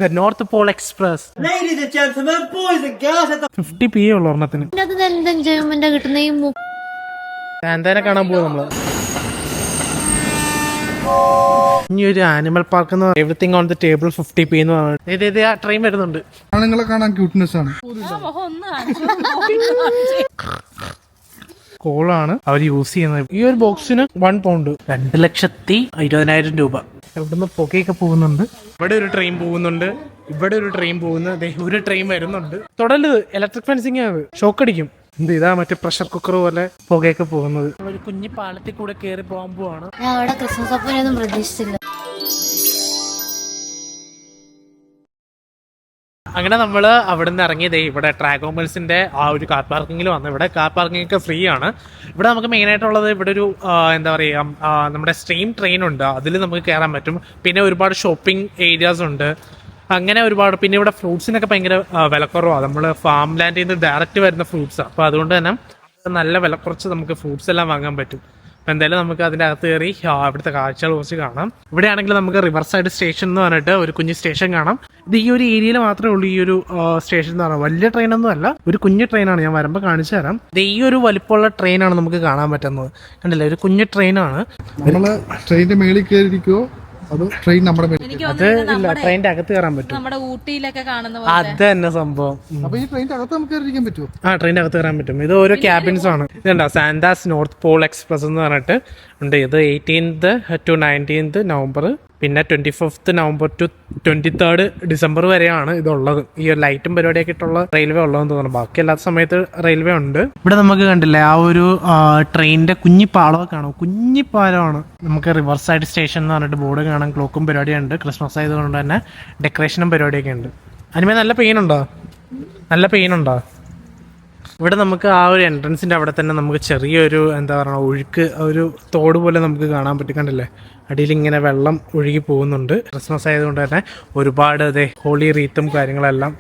The North Pole Express. Ladies and gentlemen, boys and girls, at the 50p ഉള്ള ഒരെണ്ണത്തിന്. എന്ത് enjoyment കിട്ടുന്ന ഈ സാന്താനെ കാണാൻ പോകും നമ്മള്. ഇനി ഒരു ആനിമൽ പാർക്ക് എന്ന് പറയുന്നത് everything on the table 50p എന്ന് പറഞ്ഞിട്ട് ആ ട്രെയിൻ വരുന്നുണ്ട്. ആണുങ്ങളെ കാണാൻ ക്യൂട്ട്നെസ് ആണ്. കോളാണ് അവർ യൂസ് ചെയ്യുന്നത്. ഈ ഒരു ബോക്സിന് 1 പൗണ്ട് 2,20,000 രൂപ. ഇവിടുന്ന് പുകയൊക്കെ പോകുന്നുണ്ട്. ഇവിടെ ഒരു ട്രെയിൻ പോകുന്നുണ്ട്, ഇവിടെ ഒരു ട്രെയിൻ പോകുന്നത്, ഒരു ട്രെയിൻ വരുന്നുണ്ട്. തുടരുത് ഇലക്ട്രിക് ഫെൻസിങ് ആണ്, ഷോക്ക് അടിക്കും. ഇതാ മറ്റേ പ്രഷർ കുക്കർ പോലെ പുകയൊക്കെ പോകുന്നത്. ഒരു കുഞ്ഞി പാലത്തിൽ കൂടെ കയറി പോകാൻ പോവാണ്. ഞാൻ അവിടെ ക്രിസ്മസ് അപ്പനൊന്നും പ്രതീക്ഷിച്ചില്ല. അങ്ങനെ നമ്മൾ അവിടെ നിന്ന് ഇറങ്ങിയത് ഇവിടെ ട്രാഗോമൽസിന്റെ ആ ഒരു കാർ പാർക്കിങ്ങിൽ വന്നു. ഇവിടെ കാർ പാർക്കിംഗ് ഒക്കെ ഫ്രീ ആണ്. ഇവിടെ നമുക്ക് മെയിൻ ആയിട്ടുള്ളത് ഇവിടെ ഒരു എന്താ പറയുക, നമ്മുടെ സ്ട്രീം ട്രെയിൻ ഉണ്ട്, അതിൽ നമുക്ക് കയറാൻ പറ്റും. പിന്നെ ഒരുപാട് ഷോപ്പിംഗ് ഏരിയാസ് ഉണ്ട്, അങ്ങനെ ഒരുപാട്. പിന്നെ ഇവിടെ ഫ്രൂട്ട്സിനൊക്കെ ഭയങ്കര വിലക്കുറവാണ്. നമ്മൾ ഫാം ലാൻഡിൽ നിന്ന് ഡയറക്റ്റ് വരുന്ന ഫ്രൂട്ട്സാണ്. അപ്പോൾ അതുകൊണ്ട് തന്നെ നല്ല വില കുറച്ച് നമുക്ക് ഫ്രൂട്ട്സ് എല്ലാം വാങ്ങാൻ പറ്റും. അപ്പോൾ എന്തായാലും നമുക്ക് അതിൻ്റെ അകത്ത് കയറി ഇവിടുത്തെ കാഴ്ചകൾ കുറച്ച് കാണാം. ഇവിടെ ആണെങ്കിൽ നമുക്ക് റിവർ സൈഡ് സ്റ്റേഷൻ എന്ന് പറഞ്ഞിട്ട് ഒരു കുഞ്ഞ് സ്റ്റേഷൻ കാണാം. ഇത് ഈ ഒരു ഏരിയയിൽ മാത്രമേ ഉള്ളൂ ഈ ഒരു സ്റ്റേഷൻ എന്ന് പറഞ്ഞാൽ. വലിയ ട്രെയിനൊന്നും അല്ല, ഒരു കുഞ്ഞു ട്രെയിനാണ്. ഞാൻ വരുമ്പോൾ കാണിച്ചു തരാം. ഇത് ഈ ഒരു വലിപ്പമുള്ള ട്രെയിനാണ് നമുക്ക് കാണാൻ പറ്റുന്നത്. കണ്ടില്ലേ, ഒരു കുഞ്ഞു ട്രെയിനാണ്. നമ്മള് ട്രെയിനിന്റെ മേളിൽ കയറിയിരിക്കുവോ അതോ ട്രെയിൻ നമ്മുടെ അത് ഇല്ല, ട്രെയിനിന്റെ അകത്ത് കയറാൻ പറ്റും. നമ്മുടെ ഊട്ടിയിലൊക്കെ കാണുന്ന അത് തന്നെ സംഭവം. അപ്പൊ ഈ ട്രെയിനിന്റെ അകത്ത് നമുക്ക് കയറിയിരിക്കാൻ പറ്റുമോ? ട്രെയിനിന്റെ അകത്ത് കയറാൻ പറ്റും. ഇത് ഓരോ ക്യാബിൻസ് ആണ്. ഇതുണ്ടോ, സാന്താസ് നോർത്ത് പോൾ എക്സ്പ്രസ് എന്ന് പറഞ്ഞിട്ട് ഉണ്ട്. ഇത് 18th to 19th നവംബർ, പിന്നെ 25th November two 23rd December വരെയാണ് ഇതുള്ളത്. ഈ ഒരു ലൈറ്റും പരിപാടിയൊക്കെ ഇട്ടുള്ള റെയിൽവേ ഉള്ളതെന്ന് തോന്നുന്നു. ബാക്കി എല്ലാ സമയത്ത് റെയിൽവേ ഉണ്ട്. ഇവിടെ നമുക്ക് കണ്ടില്ലേ ആ ഒരു ട്രെയിനിന്റെ കുഞ്ഞിപ്പാളമൊക്കെ കാണും. കുഞ്ഞിപ്പാലമാണ്. നമുക്ക് റിവർ സൈഡ് സ്റ്റേഷൻ എന്ന് പറഞ്ഞിട്ട് ബോർഡ് കാണാം. ക്ലോക്കും പരിപാടിയുണ്ട്. ക്രിസ്മസ് ആയതുകൊണ്ട് തന്നെ ഡെക്കറേഷനും പരിപാടിയൊക്കെ ഉണ്ട്. അതിനുമേ നല്ല പെയിൻ ഉണ്ടോ? നല്ല പെയിൻ ഉണ്ടോ? ഇവിടെ നമുക്ക് ആ ഒരു എൻട്രൻസിൻ്റെ അവിടെ തന്നെ നമുക്ക് ചെറിയൊരു എന്താ പറയുക ഒഴുക്ക്, ഒരു തോട് പോലെ നമുക്ക് കാണാൻ പറ്റും. കണ്ടില്ലേ, അടിയിൽ ഇങ്ങനെ വെള്ളം ഒഴുകി പോകുന്നുണ്ട്. ക്രിസ്മസ് ആയതുകൊണ്ട് തന്നെ ഒരുപാട് ഹോളി റീത്തും കാര്യങ്ങളെല്ലാം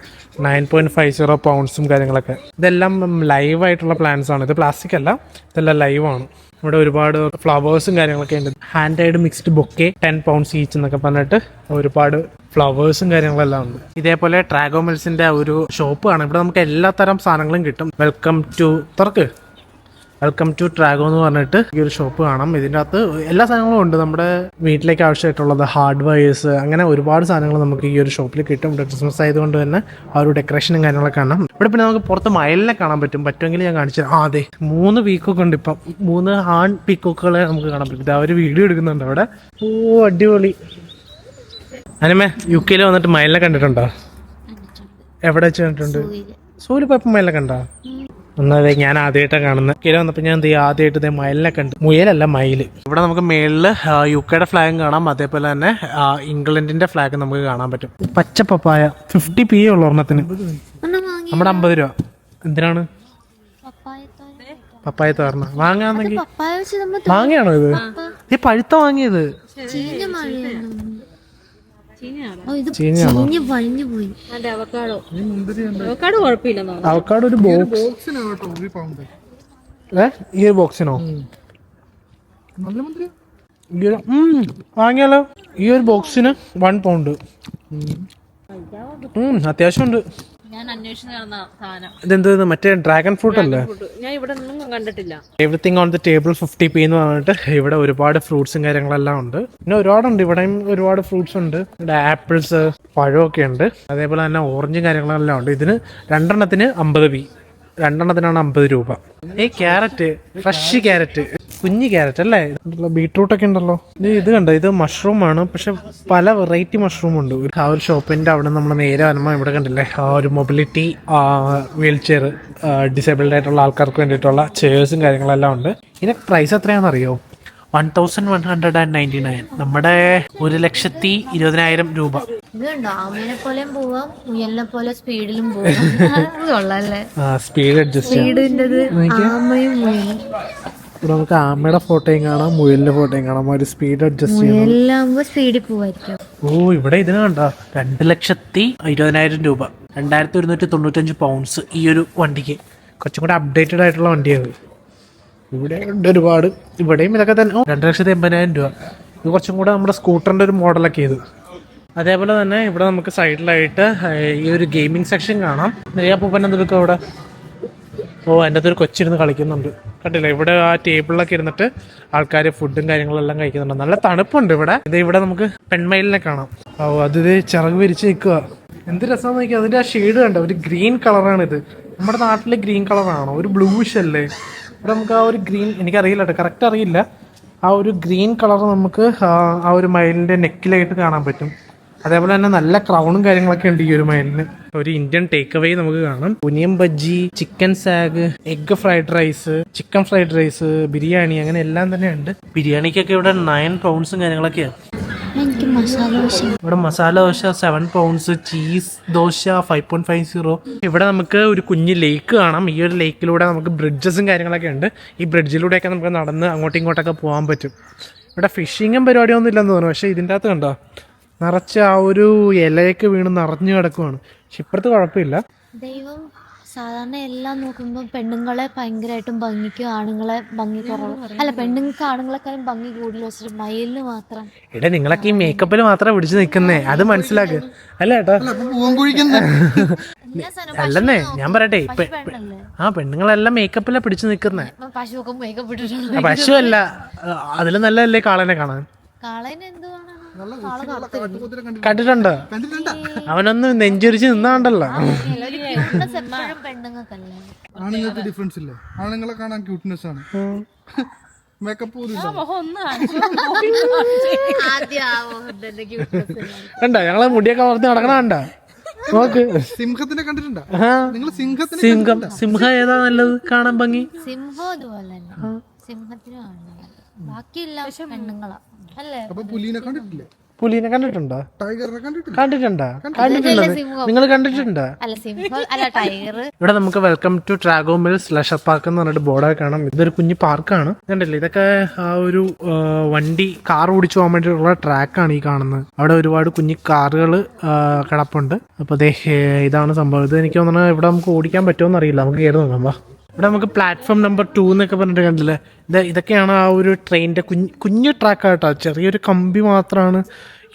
9.50 പൗണ്ട്സും കാര്യങ്ങളൊക്കെ. ഇതെല്ലാം ലൈവായിട്ടുള്ള പ്ലാന്റ്സ് ആണ്. ഇത് പ്ലാസ്റ്റിക് അല്ല, ഇതെല്ലാം ലൈവാണ്. ഇവിടെ ഒരുപാട് ഫ്ലവേഴ്സും കാര്യങ്ങളൊക്കെ ഉണ്ട്. Hand aid mixed bouquet 10 pounds each എന്നൊക്കെ പറഞ്ഞിട്ട് ഒരുപാട് ഫ്ലവേഴ്സും കാര്യങ്ങളെല്ലാം ഉണ്ട്. ഇതേപോലെ ട്രാഗോമിൽസിന്റെ ഒരു ഷോപ്പ് ആണ്. ഇവിടെ നമുക്ക് എല്ലാ തരം സാധനങ്ങളും കിട്ടും. വെൽക്കം ടു ട്രാഗോ എന്ന് പറഞ്ഞിട്ട് ഈ ഒരു ഷോപ്പ് കാണാം. ഇതിൻ്റെ അകത്ത് എല്ലാ സാധനങ്ങളും ഉണ്ട്. നമ്മുടെ വീട്ടിലേക്ക് ആവശ്യമായിട്ടുള്ളത് ഹാർഡ്വെയർസ്, അങ്ങനെ ഒരുപാട് സാധനങ്ങൾ നമുക്ക് ഈ ഒരു ഷോപ്പിൽ കിട്ടും. ഇവിടെ ക്രിസ്മസ് ആയതുകൊണ്ട് തന്നെ ആ ഒരു ഡെക്കറേഷനും കാര്യങ്ങളൊക്കെ കാണാം. ഇവിടെ പിന്നെ നമുക്ക് പുറത്ത് മയിലിനെ കാണാൻ പറ്റുമെങ്കിൽ ഞാൻ കാണിച്ചു തരാം. അതെ, 3 പീക്കോക്ക് ഉണ്ട്. ഇപ്പം 3 ആൺ പീക്കോക്കുകളെ നമുക്ക് കാണാൻ പറ്റും. അവർ വീഡിയോ എടുക്കുന്നുണ്ട് അവിടെ. ഓ, അടിപൊളി. അനിമേ, UK വന്നിട്ട് മയിലിനെ കണ്ടിട്ടുണ്ടോ? എവിടെ വെച്ച് കണ്ടിട്ടുണ്ട്? സൂര്യ പോയപ്പോൾ മയിലിനെ കണ്ടോ? ഒന്നതെ ഞാൻ ആദ്യമായിട്ടാണ് കാണുന്നത്. UK വന്നപ്പോൾ ഞാൻ ആദ്യമായിട്ട് മയിലിനെ കണ്ടു. മുയലല്ല, മയിൽ. ഇവിടെ നമുക്ക് മേളിൽ UK ഫ്ലാഗും കാണാം. അതേപോലെ തന്നെ ഇംഗ്ലണ്ടിന്റെ ഫ്ലാഗ് നമുക്ക് കാണാൻ പറ്റും. പച്ച പപ്പായ 50p ഉള്ള ഒരെണ്ണത്തിന്. നമ്മുടെ 50 രൂപ. എന്തിനാണ്? പപ്പായ തോരണ വാങ്ങാന്നെങ്കിൽ. മാങ്ങയാണോ ഇത്? ഈ പഴുത്ത വാങ്ങിയത്? അവക്കാട് ഒരു ഈ ഒരു ബോക്സിനോ? വാങ്ങിയാലോ? ഈ ഒരു ബോക്സിന് 1 പൗണ്ട്. അത്യാവശ്യം ഉണ്ട്. ഞാൻ അന്വേഷിച്ച് നടന്ന സാധനം. ഇതെന്ത്, മറ്റേ ഡ്രാഗൺ ഫ്രൂട്ട് അല്ലേ? ഞാൻ ഇവിടെ ഒന്നും കണ്ടിട്ടില്ല. Everything on the table 50p എന്ന് പറഞ്ഞിട്ട് ഇവിടെ ഒരുപാട് ഫ്രൂട്ട്സും കാര്യങ്ങളെല്ലാം ഉണ്ട്. പിന്നെ ഒരുപാടുണ്ട്. ഇവിടെയും ഒരുപാട് ഫ്രൂട്ട്സ് ഉണ്ട്. ഇവിടെ ആപ്പിൾസ്, പഴമൊക്കെ ഉണ്ട്. അതേപോലെ തന്നെ ഓറഞ്ചും കാര്യങ്ങളെല്ലാം ഉണ്ട്. ഇതിന് 2 50p. 2 50 രൂപ. ക്യാരറ്റ്, ഫ്രഷ് ക്യാരറ്റ്, കുഞ്ഞു ക്യാരറ്റ് അല്ലേ? ബീട്രൂട്ടൊക്കെ ഉണ്ടല്ലോ. ഇത് കണ്ടോ, ഇത് മഷ്റൂം ആണ്. പക്ഷെ പല വെറൈറ്റി മഷ്റൂം ഉണ്ട്. ആ ഒരു ഷോപ്പിന്റെ അവിടെ നമ്മൾ നേരെ വരുമ്പോൾ ഇവിടെ കണ്ടില്ലേ ആ ഒരു മൊബിലിറ്റി വീൽ ചെയർ, ഡിസേബിൾഡ് ആയിട്ടുള്ള ആൾക്കാർക്ക് വേണ്ടിയിട്ടുള്ള ചെയർസും കാര്യങ്ങളെല്ലാം ഉണ്ട്. ഇതിന്റെ പ്രൈസ് എത്രയാണെന്ന് അറിയോ? 1199. നമ്മുടെ 1,20,000 രൂപ. ഇതുണ്ടോ, ആമേനെ പോലെയും പോവാം, മുയലിനെ പോലെ സ്പീഡിലും പോവാം. കൊള്ളാല്ലേ, സ്പീഡ് അഡ്ജസ്റ്റ് ആമയും മുയലും. ഇവിടെ നമുക്ക് ആമയുടെ ഫോട്ടോയും കാണാം, മുയലിന്റെ ഫോട്ടോയും കാണാം. ഒരു സ്പീഡ് അഡ്ജസ്റ്റ് ചെയ്യാം. മുയലിലാകുമ്പോ സ്പീഡിൽ പോവായിരിക്കും. ഓ, ഇവിടെ ഇതിന് കണ്ടോ 2,20,000 രൂപ. 2,195 പൗണ്ട്സ് ഈ ഒരു വണ്ടിക്ക്. കുറച്ചും കൂടെ അപ്ഡേറ്റഡ് ആയിട്ടുള്ള വണ്ടിയാണ്. ഇവിടെ ഉണ്ട് ഒരുപാട്. ഇവിടെയും ഇതൊക്കെ തന്നെ. 2,80,000 രൂപ. ഇത് കുറച്ചും കൂടെ നമ്മുടെ സ്കൂട്ടറിന്റെ ഒരു മോഡലൊക്കെ ചെയ്തു. അതേപോലെ തന്നെ ഇവിടെ നമുക്ക് സൈഡിലായിട്ട് ഈ ഒരു ഗെയിമിംഗ് സെക്ഷൻ കാണാം. നെയ്യാപ്പൂപ്പൻ എന്തെടുക്കും അവിടെ? ഓ, അതിൻ്റെ അകത്തൊരു കൊച്ചിരുന്ന് കളിക്കുന്നുണ്ട്. കണ്ടില്ല, ഇവിടെ ആ ടേബിളിലൊക്കെ ഇരുന്നിട്ട് ആൾക്കാർ ഫുഡും കാര്യങ്ങളെല്ലാം കഴിക്കുന്നുണ്ട്. നല്ല തണുപ്പുണ്ട് ഇവിടെ. ഇവിടെ നമുക്ക് പെൺമയിലിനെ കാണാം. ഓ, അത് ചിറക് വിരിച്ച് നിൽക്കുക. എന്ത് രസമാണെന്ന് നോക്കിയാൽ അതിൻ്റെ ആ ഷെയ്ഡ് കണ്ട, ഒരു ഗ്രീൻ കളറാണിത്. നമ്മുടെ നാട്ടിൽ ഗ്രീൻ കളറാണോ? ഒരു ബ്ലൂഷ് അല്ലേ? ഇവിടെ നമുക്ക് ആ ഒരു ഗ്രീൻ, എനിക്കറിയില്ല കേട്ടോ, കറക്റ്റ് അറിയില്ല. ആ ഒരു ഗ്രീൻ കളർ നമുക്ക് ആ ഒരു മയിലിൻ്റെ നെക്കിലായിട്ട് കാണാൻ പറ്റും. അതേപോലെ തന്നെ നല്ല ക്രൗണും കാര്യങ്ങളൊക്കെ ഉണ്ട് ഈ ഒരു മയിലിന്. ഒരു ഇന്ത്യൻ ടേക്ക് അവേ നമുക്ക് കാണാം. Onion bajji, chicken saag, egg fried rice, chicken fried rice, biryani, അങ്ങനെ എല്ലാം തന്നെ ഉണ്ട്. ബിരിയാണിക്കൊക്കെ ഇവിടെ 9 പൗണ്ട്സും കാര്യങ്ങളൊക്കെയാണ്. എനിക്ക് മസാല ദോശ. ഇവിടെ മസാല ദോശ 7 പൗണ്ട്സ്, ചീസ് ദോശ 5.50. ഇവിടെ നമുക്ക് ഒരു കുഞ്ഞ് ലേക്ക് കാണാം. ഈ ഒരു ലേക്കിലൂടെ നമുക്ക് ബ്രിഡ്ജസും കാര്യങ്ങളൊക്കെ ഉണ്ട്. ഈ ബ്രിഡ്ജിലൂടെയൊക്കെ നമുക്ക് നടന്ന് അങ്ങോട്ടും ഇങ്ങോട്ടൊക്കെ പോകാൻ പറ്റും. ഇവിടെ ഫിഷിങ്ങും പരിപാടിയൊന്നും ഇല്ലെന്ന് തോന്നുന്നു. പക്ഷേ ഇതിൻ്റെ അകത്ത് കണ്ടോ, നിറച്ച് ആ ഒരു ഇലയൊക്കെ വീണ് നിറഞ്ഞു കിടക്കുവാണ്. പക്ഷെ ഇപ്പുറത്ത് കുഴപ്പമില്ല. ദൈവം സാധാരണ എല്ലാം നോക്കുമ്പോൾ പെണ്ണുങ്ങളെ ഭയങ്കരമായിട്ടും ഭംഗിക്കും ആണുങ്ങളെ ഭംഗി കുറവ്. അല്ല, പെണ്ണുങ്ങൾക്ക് ആണുങ്ങളെക്കാളും ഭംഗി കൂടുതൽ വെച്ചിട്ട് മയിലിന് മാത്രം. എടാ, നിങ്ങളൊക്കെ ഈ മേക്കപ്പിൽ മാത്രം പിടിച്ച് നിൽക്കുന്നേ, അത് മനസ്സിലാക്ക്. അല്ല ഏട്ടാ, അല്ലെന്നേ ഞാൻ പറയട്ടെ, പെണ്ണുങ്ങളെല്ലാം മേക്കപ്പിലാണ് പിടിച്ചു നിൽക്കുന്നേ. പശുവൊക്കെ മേക്കപ്പ് ഇട്ടിട്ടുണ്ട്. പശു അല്ല, അതിൽ നല്ലതല്ലേ കാളനെ കാണാൻ. കാളേനെ എന്തുവാണ്? കണ്ടിട്ടുണ്ടോ? അവനൊന്ന് നെഞ്ചൊരിച്ച് നിന്നാണ്ടല്ലോ. പെണ്ണുങ്ങൾക്കല്ലേ ആണുങ്ങൾക്ക് ഡിഫറൻസ് ഇല്ലേ? ആണുങ്ങളെ കാണാൻ ക്യൂട്ട്നെസ് ആണ്, മേക്കപ്പ് പോലും ഇല്ല. കണ്ട, ഞങ്ങളെ മുടിയൊക്കെ വളർത്തി നടക്കണ കണ്ട. നോക്ക്, സിംഹത്തിനെ കണ്ടിട്ടുണ്ടോ നിങ്ങൾ? സിംഹം ഏതാ നല്ലത് കാണാൻ ഭംഗി? സിംഹം ഇതുപോലെ തന്നെ, സിംഹത്തിനും ബാക്കിയെല്ലാം പെണ്ണുങ്ങളാ അല്ലേ? അപ്പൊ പുലിനെ കണ്ടിട്ടില്ലേ? പുലിനെ കണ്ടിട്ടുണ്ടോ? ടൈഗറിനെ കണ്ടിട്ടില്ല? കണ്ടിട്ടുണ്ടോ? നിങ്ങൾ കണ്ടിട്ടുണ്ടോ? അല്ല, സിംഹം അല്ല, ടൈഗർ. ഇവിടെ നമുക്ക് welcome to Trago Mills leisure park എന്ന് പറഞ്ഞിട്ട് ബോർഡൊക്കെ കാണാം. ഇതൊരു കുഞ്ഞു പാർക്കാണ്. കണ്ടില്ലേ, ഇതൊക്കെ ആ ഒരു വണ്ടി, കാർ ഓടിച്ചു പോകാൻ വേണ്ടിയിട്ടുള്ള ട്രാക്കാണ് ഈ കാണുന്നത്. അവിടെ ഒരുപാട് കുഞ്ഞു കാറുകൾ കിടപ്പുണ്ട്. അപ്പൊ ഇതാണ് സംഭവം. ഇത് എനിക്ക് തോന്നുന്നത് ഇവിടെ നമുക്ക് ഓടിക്കാൻ പറ്റുമോ അറിയില്ല. നമുക്ക് കയറി നോക്കാം. വാ. ഇവിടെ നമുക്ക് പ്ലാറ്റ്ഫോം നമ്പർ 2 എന്നൊക്കെ പറഞ്ഞിട്ട് കണ്ടില്ലേ, ഇതൊക്കെയാണ് ആ ഒരു ട്രെയിനിന്റെ കുഞ്ഞു ട്രാക്കാട്ടോ. ചെറിയൊരു കമ്പി മാത്രമാണ്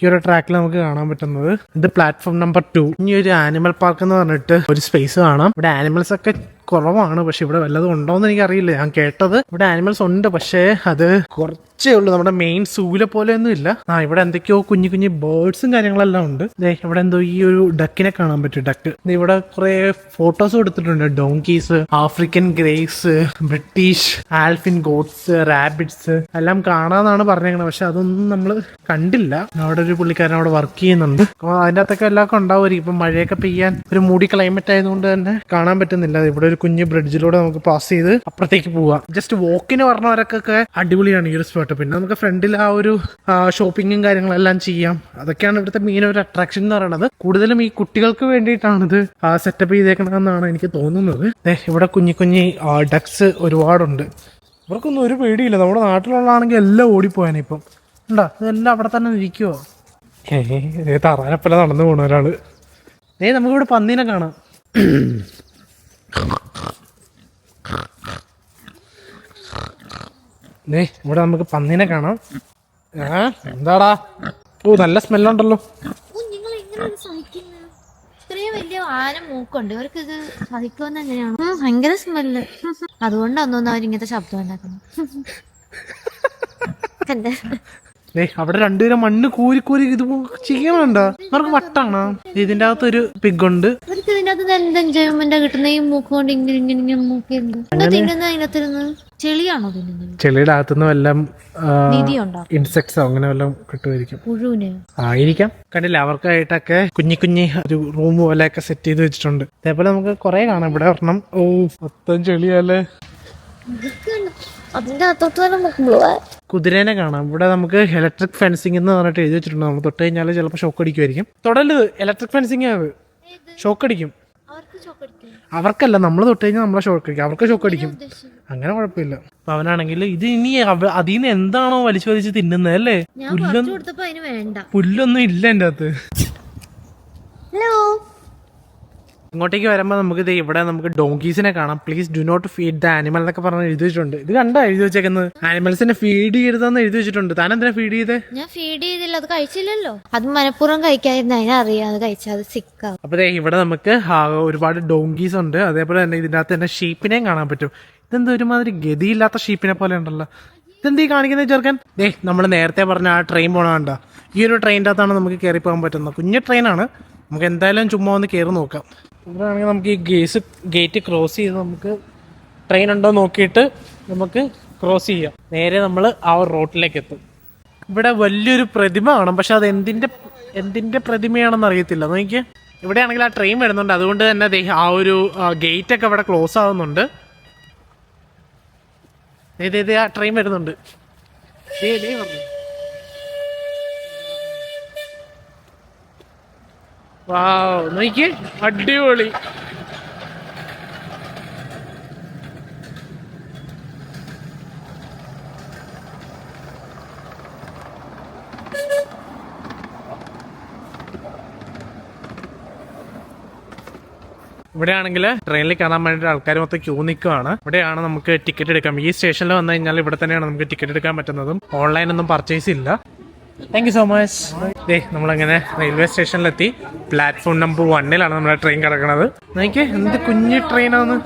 ഈ ഒരു ട്രാക്കിൽ നമുക്ക് കാണാൻ പറ്റുന്നത്. ഇത് പ്ലാറ്റ്ഫോം നമ്പർ 2. ഇനി ഒരു ആനിമൽ പാർക്ക് എന്ന് പറഞ്ഞിട്ട് ഒരു സ്പേസ് കാണാം. ഇവിടെ ആനിമൽസ് ഒക്കെ കുറവാണ്, പക്ഷെ ഇവിടെ വല്ലതും ഉണ്ടോയെന്ന് എനിക്കറിയില്ല. ഞാൻ കേട്ടത് ഇവിടെ ആനിമൽസ് ഉണ്ട്, പക്ഷേ അത് കുറച്ചേ ഉള്ളൂ. നമ്മുടെ മെയിൻ സൂവിലെ പോലെ ഒന്നും ഇല്ല. ഇവിടെ എന്തൊക്കെയോ കുഞ്ഞു കുഞ്ഞു ബേർഡ്സും കാര്യങ്ങളെല്ലാം ഉണ്ട്. ഇവിടെ എന്തോ ഈ ഒരു ഡക്കിനെ കാണാൻ പറ്റും. ഡക്ക് ഇവിടെ കുറെ ഫോട്ടോസ് എടുത്തിട്ടുണ്ട്. Donkeys, African greys, British alpine goats, rabbits എല്ലാം കാണാന്നാണ് പറഞ്ഞേക്കണത്. പക്ഷെ അതൊന്നും നമ്മൾ കണ്ടില്ല. അവിടെ ഒരു പുള്ളിക്കാരൻ അവിടെ വർക്ക് ചെയ്യുന്നുണ്ട്. അപ്പോൾ അതിൻ്റെ അകത്തൊക്കെ എല്ലാം ഉണ്ടാവുമായിരിക്കും. ഇപ്പം മഴയൊക്കെ പെയ്യാൻ ഒരു മൂടി ക്ലൈമറ്റ് ആയതുകൊണ്ട് തന്നെ കാണാൻ പറ്റുന്നില്ല. ഇവിടെ ഒരു കുഞ്ഞു ബ്രിഡ്ജിലൂടെ നമുക്ക് പാസ് ചെയ്ത് അപ്പുറത്തേക്ക് പോവാം. ജസ്റ്റ് വോക്കിന് പറഞ്ഞവരൊക്കെ അടിപൊളിയാണ് ഈ ഒരു സ്പോട്ട്. പിന്നെ നമുക്ക് ഫ്രണ്ടിൽ ആ ഒരു ഷോപ്പിങ്ങും കാര്യങ്ങളെല്ലാം ചെയ്യാം. അതൊക്കെയാണ് ഇവിടുത്തെ മെയിൻ ഒരു അട്രാക്ഷൻ എന്ന് പറയുന്നത്. കൂടുതലും ഈ കുട്ടികൾക്ക് വേണ്ടിയിട്ടാണിത് സെറ്റപ്പ് ചെയ്തേക്കണമെന്നാണ് എനിക്ക് തോന്നുന്നത്. ഇവിടെ കുഞ്ഞു കുഞ്ഞി ഡക്സ് ഒരുപാടുണ്ട്. ഇവർക്കൊന്നും ഒരു പേടിയില്ല. നമ്മുടെ നാട്ടിലുള്ളതാണെങ്കിൽ എല്ലാം ഓടിപ്പോയാനെ. ഇപ്പം ഉണ്ടാ, ഇതെല്ലാം അവിടെ തന്നെ ഇരിക്കുവോ? തറാനപ്പല നടന്നു പോണ ഒരാള്. നമുക്കിവിടെ പന്നീനെ കാണാം. ഇവിടെ നമുക്ക് പന്നീനെ കാണാം. എന്താടാ? ഓ, നല്ല സ്മെല്ലുണ്ടല്ലോ. നിങ്ങൾ എങ്ങനെ സഹിക്കുന്നത്? ഇത്രയും വലിയ ആന മൂക്കുണ്ട്, ഇവർക്ക് ഇത് സഹിക്കുമെന്ന് എങ്ങനെയാണ്? ഭയങ്കര സ്മെല്ല്. അതുകൊണ്ടാന്ന് തോന്നുന്നു അവരിങ്ങനത്തെ ശബ്ദം ഉണ്ടാക്കുന്നത്. അവിടെ രണ്ടുപേരും മണ്ണ് കോരി കോരി ഇത് ചെയ്യണുണ്ടോ? അവർക്ക് വട്ടാണോ? ഇതിന്റെ അകത്തൊരു പിഗുണ്ട്. അവർക്ക് ഇതിന്റെ അകത്ത് എന്ത് എൻജോയ്മെന്റ് കിട്ടുന്ന? ഈ മൂക്ക് കൊണ്ട് ഇങ്ങനെ ഇങ്ങനെ ഇങ്ങനെ മൂക്കുണ്ട്. തിന്നുന്നത് അതിനകത്തിരുന്ന് ചെളിയാണോ തിന്നുന്നത്? ചെളിയുടെ അകത്തുനിന്ന് വല്ലതും നിധിയുണ്ടോ? ഇൻസെക്ട്സോ അങ്ങനെ വല്ലതും കിട്ടുമായിരിക്കും. പുഴുവിന് ആയിരിക്കാം. കണ്ടില്ല, അവർക്കായിട്ടൊക്കെ കുഞ്ഞി കുഞ്ഞി ഒരു റൂം പോലെയൊക്കെ സെറ്റ് ചെയ്ത് വെച്ചിട്ടുണ്ട്. അതേപോലെ നമുക്ക് കുറെ കാണാം. ഇവിടെ ഒരെണ്ണം. ഓ, മൊത്തം ചെളിയല്ലേ. അതിന്റെ അകത്തോട്ട് തന്നെ കുതിരേനെ കാണാം. ഇവിടെ നമുക്ക് ഇലക്ട്രിക് ഫെൻസിങ് എന്ന് പറഞ്ഞിട്ട് എഴുതി വെച്ചിട്ടുണ്ട്. നമ്മൾ തൊട്ട് കഴിഞ്ഞാൽ ചിലപ്പോൾ ഷോക്ക് അടിക്കുമായിരിക്കും. തൊടല്ലത്, ഇലക്ട്രിക് ഫെൻസിങ് അത് ഷോക്ക് അടിക്കും. അവർക്കല്ല, നമ്മൾ തൊട്ട് കഴിഞ്ഞാൽ നമ്മളെ ഷോക്ക് അടിക്കും, അവർക്ക് ഷോക്ക് അടിക്കും. അങ്ങനെ കുഴപ്പമില്ല. അപ്പൊ അവനാണെങ്കിൽ ഇത് ഇനി അതിൽ നിന്ന് എന്താണോ വലിച്ചു വലിച്ച് തിന്നുന്നത് അല്ലേ? പുല്ലൊന്നും ഇല്ല എൻ്റെ അകത്ത്. ഇങ്ങോട്ടേക്ക് വരുമ്പോൾ നമുക്ക് ഇത് ഇവിടെ നമുക്ക് ഡോങ്കീസിനെ കാണാം. Please do not feed the animal എന്നൊക്കെ പറഞ്ഞ് എഴുതി വെച്ചിട്ടുണ്ട്. ഇത് കണ്ടാ എഴുതി വെച്ചേക്കുന്നത് ആനിമൽസിനെ ഫീഡ് ചെയ്യരുതെന്ന് എഴുതി വെച്ചിട്ടുണ്ട്. താൻ എന്തിനാ ഫീഡ് ചെയ്തേ? ഞാൻ ഫീഡ് ചെയ്തില്ല, അത് കഴിച്ചില്ലല്ലോ. അത് മനഃപൂർവ്വം കഴിക്കാതിരുന്ന അതിനറിയാം അത് കഴിച്ചാൽ അത് സിക്കാവും. അപ്പൊ ഇവിടെ നമുക്ക് ഒരുപാട് ഡോങ്കീസ് ഉണ്ട്. അതേപോലെ തന്നെ ഇതിൻ്റെ അകത്ത് തന്നെ ഷീപ്പിനെയും കാണാൻ പറ്റും. ഇതെന്ത് ഒരുമാതിരി ഗതിയില്ലാത്ത ഷീപ്പിനെ പോലെ ഉണ്ടല്ലോ. ഇതെന്തീ കാണിക്കുന്നത് ചെറുക്കൻ? നമ്മൾ നേരത്തെ പറഞ്ഞ ആ ട്രെയിൻ പോകണ ഈ ഒരു ട്രെയിനിൻ്റെ അകത്താണ് നമുക്ക് കയറി പോകാൻ പറ്റുന്നത്. കുഞ്ഞു ട്രെയിനാണ്. നമുക്ക് എന്തായാലും ചുമ്മാ ഒന്ന് കയറി നോക്കാം. ഇവിടെ ആണെങ്കിൽ നമുക്ക് ഈ ഗേറ്റ് ക്രോസ് ചെയ്ത് നമുക്ക് ട്രെയിൻ ഉണ്ടോ നോക്കിയിട്ട് നമുക്ക് ക്രോസ് ചെയ്യാം. നേരെ നമ്മൾ ആ റോട്ടിലേക്ക് എത്തും. ഇവിടെ വലിയൊരു പ്രതിമ കാണാം. പക്ഷെ അത് എന്തിൻ്റെ പ്രതിമയാണെന്ന് അറിയത്തില്ല. നോക്കിയേ, ഇവിടെ ആണെങ്കിൽ ആ ട്രെയിൻ വരുന്നുണ്ട്. അതുകൊണ്ട് തന്നെ ആ ഒരു ഗേറ്റൊക്കെ ഇവിടെ ക്ലോസ് ആവുന്നുണ്ട്. ആ ട്രെയിൻ വരുന്നുണ്ട്. വാവ്, നോക്കിയേ, അടിപൊളി. ഇവിടെ ആണെങ്കിൽ ട്രെയിനിൽ കയറാൻ വേണ്ടിയിട്ട് ആൾക്കാർ മൊത്തം ക്യൂ നിൽക്കുകയാണ്. ഇവിടെയാണ് നമുക്ക് ടിക്കറ്റ് എടുക്കാം. ഈ സ്റ്റേഷനിൽ വന്നു കഴിഞ്ഞാൽ ഇവിടെ തന്നെയാണ് നമുക്ക് ടിക്കറ്റ് എടുക്കാൻ പറ്റുന്നതും. ഓൺലൈൻ ഒന്നും പർച്ചേസ് ഇല്ല. Thank you so much. നമ്മളങ്ങനെ റെയിൽവേ സ്റ്റേഷനിലെത്തി. പ്ലാറ്റ്ഫോം നമ്പർ 1 നമ്മുടെ ട്രെയിൻ കിടക്കുന്നത്. നോക്കിയേ, എന്ത് കുഞ്ഞു ട്രെയിനാന്ന്.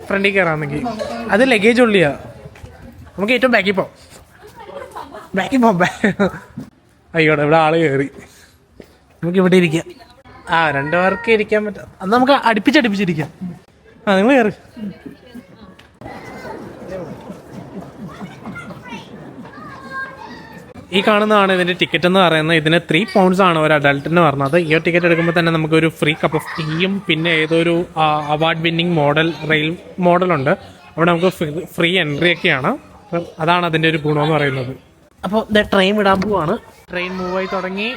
ഫ്രണ്ടിൽ കയറാമെന്നെങ്കിൽ അത് ലഗേജ് ഉള്ളിയാ. നമുക്ക് ഏറ്റവും ബാക്കിൽ പോവാം. ആയിക്കോട്ടെ, ഇവിടെ ആള് കയറി. നമുക്ക് ഇവിടെ ഇരിക്കാം. 2 പേർക്ക് ഇരിക്കാൻ പറ്റും. അത് നമുക്ക് അടുപ്പിച്ചിരിക്കാം. നിങ്ങൾ കയറി. ഈ കാണുന്നതാണ് ഇതിന്റെ ടിക്കറ്റ് എന്ന് പറയുന്നത്. ഇതിന് 3 pounds ആണ് ഒരു അഡൾട്ടിന് പറഞ്ഞത്. ഈ ഒരു ടിക്കറ്റ് എടുക്കുമ്പോൾ തന്നെ നമുക്കൊരു ഫ്രീ കപ്പ് ഓഫ് ടീയും പിന്നെ ഏതൊരു അവാർഡ് വിന്നിങ് റെയിൽ മോഡലുണ്ട്. അവിടെ നമുക്ക് ഫ്രീ എൻട്രി ഒക്കെയാണ്. അതാണ് അതിൻ്റെ ഒരു ഗുണമെന്ന് പറയുന്നത്. അപ്പോൾ ട്രെയിൻ വിടാൻ പോവാണ്. ട്രെയിൻ മൂവായി തുടങ്ങി.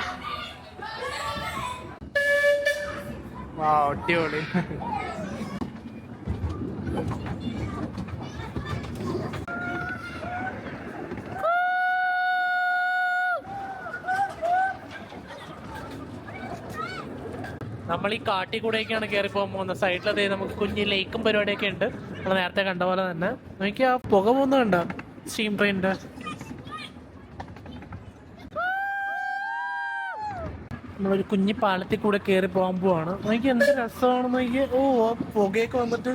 അടിപൊളി. നമ്മൾ ഈ കാട്ടിൽ കൂടെയൊക്കെയാണ് കയറി പോകാൻ പോകുന്നത്. സൈഡിലതേ നമുക്ക് കുഞ്ഞ് ലേക്കും പരിപാടിയൊക്കെ ഉണ്ട്. നമ്മൾ നേരത്തെ കണ്ട പോലെ തന്നെ. നോക്കി ആ പുക പോകുന്നത് കണ്ട സ്റ്റീം ട്രെയിനിന്റെ. നമ്മളൊരു കുഞ്ഞി പാലത്തിൽ കൂടെ കയറി പോകാൻ പോവാണ്. നോക്കി എന്ത് രസമാണ്. നോക്കി, ആ പുകയൊക്കെ വന്നിട്ട്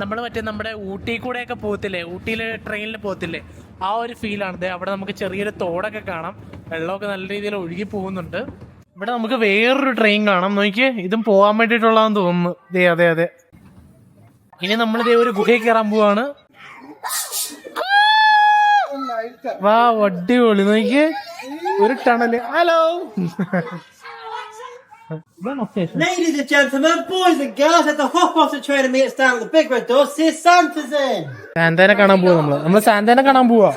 നമ്മൾ നമ്മുടെ ഊട്ടി കൂടെയൊക്കെ പോകത്തില്ലേ, ഊട്ടിയിൽ ട്രെയിനിൽ പോകത്തില്ലേ, ആ ഒരു ഫീലാണിത്. അവിടെ നമുക്ക് ചെറിയൊരു തോടൊക്കെ കാണാം. വെള്ളമൊക്കെ നല്ല രീതിയിൽ ഒഴുകി പോകുന്നുണ്ട്. ഇവിടെ നമുക്ക് വേറൊരു ട്രെയിൻ കാണാം. നോക്കിയേ, ഇതും പോകാൻ വേണ്ടിയിട്ടുള്ളതെന്ന് തോന്നുന്നു. അതെ. ഇനി നമ്മളിതേ ഒരു ഗുഹയിൽ കയറാൻ പോവാണ്. വാ, അടിപൊളി. നോക്കിയേ, ഒരു tunnel. Hello. Ladies and gentlemen, boys and girls, have to hop off the train and meet us down at the big red door. See Santa's in. സാന്താനെ കാണാൻ പോവാ. നമ്മള് സാന്താനെ കാണാൻ പോവാ.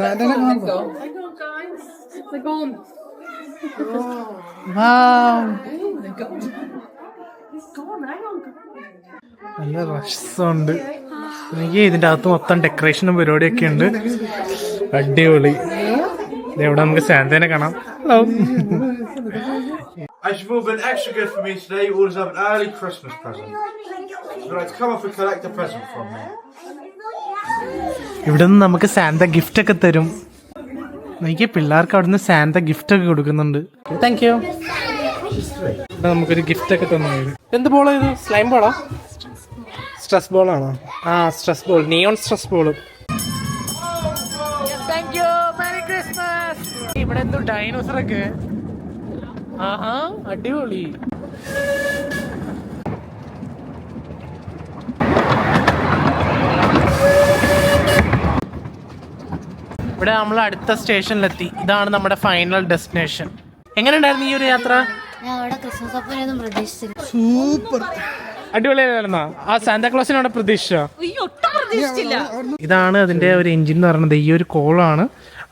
നല്ല രസമുണ്ട്. എനിക്ക് ഇതിന്റെ അകത്ത് മൊത്തം ഡെക്കറേഷനും പരിപാടിയൊക്കെ ഉണ്ട്. അടിപൊളി. ഇവിടെ നമുക്ക് സാന്താനെ കാണാം. Hello. As you've all been extra good for me today, you all deserve an early Christmas present. You'd like to come off and collect a present from me. ഇവിടെ നിന്ന് നമുക്ക് സാന്ത ഗിഫ്റ്റ് ഒക്കെ തരും. എനിക്ക് പിള്ളേർക്ക് അവിടെ നിന്ന് സാന്ത ഗിഫ്റ്റ് ഒക്കെ കൊടുക്കുന്നുണ്ട്. Thank you. നമുക്കൊരു ഗിഫ്റ്റ് ഒക്കെ തന്നു. എന്ത് ബോളാ ഇത്? സ്ലൈം ബോളാ? സ്ട്രെസ് ബോളാണോ? Stress ball, neon stress ball. Thank you. Merry Christmas. ഇവിടെ എന്തോ ഡൈനോസറൊക്കെ. അടിപൊളി. ഇവിടെ നമ്മൾ അടുത്ത സ്റ്റേഷനിലെത്തി. ഇതാണ് നമ്മുടെ ഫൈനൽ ഡെസ്റ്റിനേഷൻ. എങ്ങനെ ഉണ്ടായിരുന്നു ഈ ഒരു യാത്ര? ഞങ്ങളുടെ ക്രിസ്മസ് അപ്പനൊന്നും പ്രതീക്ഷിച്ചില്ല. സൂപ്പർ അടിപൊളിയായിരുന്നോ? ആ സാന്താക്ലോസിനോട് പ്രതീക്ഷിച്ചോ? പ്രതീക്ഷിച്ചില്ല. ഇതാണ് അതിന്റെ ഒരു എഞ്ചിൻ എന്ന് പറയുന്നത്. ഈ ഒരു കോളാണ്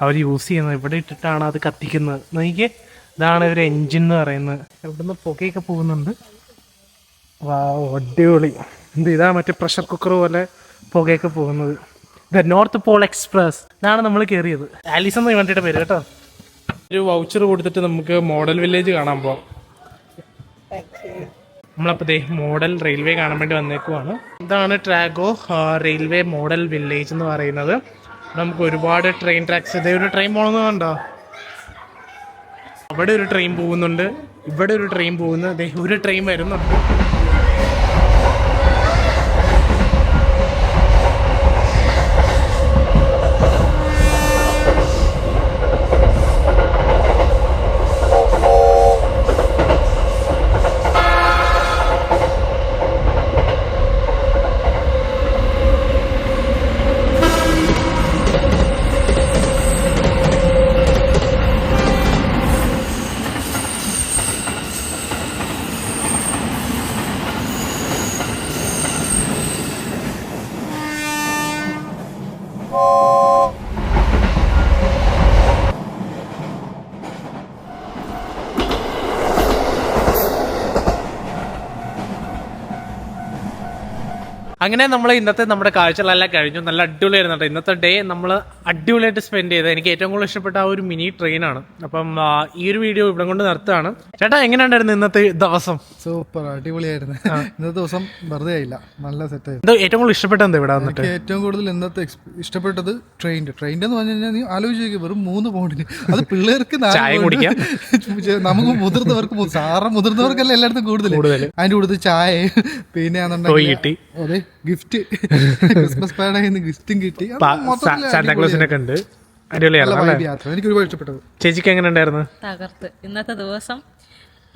അവർ യൂസ് ചെയ്യുന്നത്. ഇവിടെ ഇട്ടിട്ടാണ് അത് കത്തിക്കുന്നത്. നോക്കിയേ, ഇതാണ് ഒരു എഞ്ചിൻ എന്ന് പറയുന്നത്. ഇവിടുന്ന് പുകയൊക്കെ പോകുന്നുണ്ട്. അടിപൊളി. ഇതാ മറ്റേ പ്രഷർ കുക്കർ പോലെ പുകയൊക്കെ പോകുന്നത്. The north Paul express. ഇതാണ് നമ്മൾ കയറിയത്. ആലീസ് എന്ന് വേണ്ടിയിട്ട് പേര് കേട്ടോ. ഒരു വൗച്ചർ കൊടുത്തിട്ട് നമുക്ക് മോഡൽ വില്ലേജ് കാണാൻ പോവാം. നമ്മളപ്പോൾ ദേ മോഡൽ റെയിൽവേ കാണാൻ വേണ്ടി വന്നേക്കുവാണ്. ഇതാണ് ട്രാഗോ റെയിൽവേ മോഡൽ വില്ലേജ് എന്ന് പറയുന്നത്. നമുക്ക് ഒരുപാട് ട്രെയിൻ ട്രാക്സ്, ഇതേ ഒരു ട്രെയിൻ പോകുന്നതുണ്ടോ, അവിടെ ഒരു ട്രെയിൻ പോകുന്നുണ്ട്, ഇവിടെ ഒരു ട്രെയിൻ പോകുന്നു, ദേ ഒരു ട്രെയിൻ വരുന്നുണ്ട്. അങ്ങനെ നമ്മൾ ഇന്നത്തെ നമ്മുടെ കാഴ്ചകളെല്ലാം കഴിഞ്ഞു. നല്ല അടിപൊളിയായിരുന്നു കേട്ടോ ഇന്നത്തെ ഡേ. നമ്മൾ അടിപൊളിയായിട്ട് സ്പെൻഡ് ചെയ്തത്. എനിക്ക് ഏറ്റവും കൂടുതൽ ഇഷ്ടപ്പെട്ട ആ ഒരു മിനി ട്രെയിനാണ്. അപ്പം ഈ ഒരു വീഡിയോ ഇവിടെ കൊണ്ട് നിർത്തുകയാണ്. ചേട്ടാ എങ്ങനെയുണ്ടായിരുന്നു ഇന്നത്തെ ദിവസം? സൂപ്പർ, അടിപൊളിയായിരുന്നു. ഇന്നത്തെ ദിവസം വെറുതെ ആയില്ല, നല്ല സെറ്റായിരുന്നു. എന്താ ഏറ്റവും കൂടുതൽ ഇഷ്ടപ്പെട്ടത് ഇവിടെ വന്നിട്ട്? ഏറ്റവും കൂടുതൽ ഇന്നത്തെ ഇഷ്ടപ്പെട്ടത് ട്രെയിൻ്റെ എന്ന് പറഞ്ഞു കഴിഞ്ഞാൽ നീ ആലോചിക്കുക, വെറും 3 പൗണ്ടിന്. അത് പിള്ളേർക്ക് ചായ കുടിക്കാം, നമുക്ക് മുതിർന്നവർക്ക് മുതിർന്നവർക്കല്ല എല്ലായിടത്തും കൂടുതൽ. അതിന്റെ കൂടുതൽ ചായ, പിന്നെ കിട്ടി, അതെ ഗിഫ്റ്റ്, ക്രിസ്മസ് പാർട്ടിന്ന് ഗിഫ്റ്റും കിട്ടി. സാന്താക്ലോസിനൊക്കെ ഉണ്ട്. അടിപൊളിയായിരുന്നു യാത്ര, എനിക്ക് ഒരുപാട് ഇഷ്ടപ്പെട്ടത്. ചേച്ചിക്ക് എങ്ങനെ ഉണ്ടായിരുന്നു? തകർത്ത്. ഇന്നത്തെ ദിവസം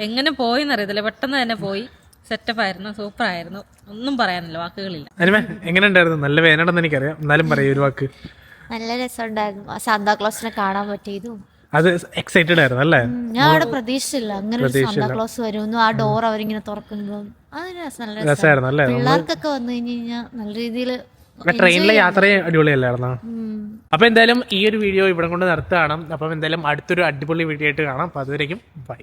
എങ്ങനെ പോയി എന്നറിയത്തില്ല, പെട്ടെന്ന് തന്നെ പോയി. സെറ്റപ്പ് ആയിരുന്നു, സൂപ്പർ ആയിരുന്നു, ഒന്നും പറയാനില്ല, വാക്കുകളില്ല. അനിമ എങ്ങനെ ഉണ്ടായിരുന്നു? നല്ല വേനണ്ടെന്ന് എനിക്കറിയാം, എന്നാലും പറയൂ ഒരു വാക്ക്. നല്ല രസമുണ്ടായിരുന്നു സാന്താക്ലോസിനെ കാണാൻ പറ്റിയതും. അത് എക്സൈറ്റഡ് ആയിരുന്നു അല്ലേ? ഞാൻ അവിടെ പ്രതീക്ഷിച്ചില്ല അങ്ങനെ ഒരു സാന്താക്ലോസ് വരുമെന്നും ആ ഡോർ അവരിങ്ങനെ തുറക്കുമ്പോൾ. അത് നല്ല രസമായിരുന്നു അല്ലേ? പിള്ളേർക്കൊക്കെ വന്നു കഴിഞ്ഞാൽ നല്ല രീതിയിൽ ട്രെയിനിലെ യാത്രയും അടിപൊളിയല്ലായിരുന്നോ? അപ്പൊ എന്തായാലും ഈ ഒരു വീഡിയോ ഇവിടെ കൊണ്ട് നിർത്തുകയാണ്. അപ്പം എന്തായാലും അടുത്തൊരു അടിപൊളി വീഡിയോ ആയിട്ട് കാണാം. അപ്പൊ അതുവരേക്കും ബൈ.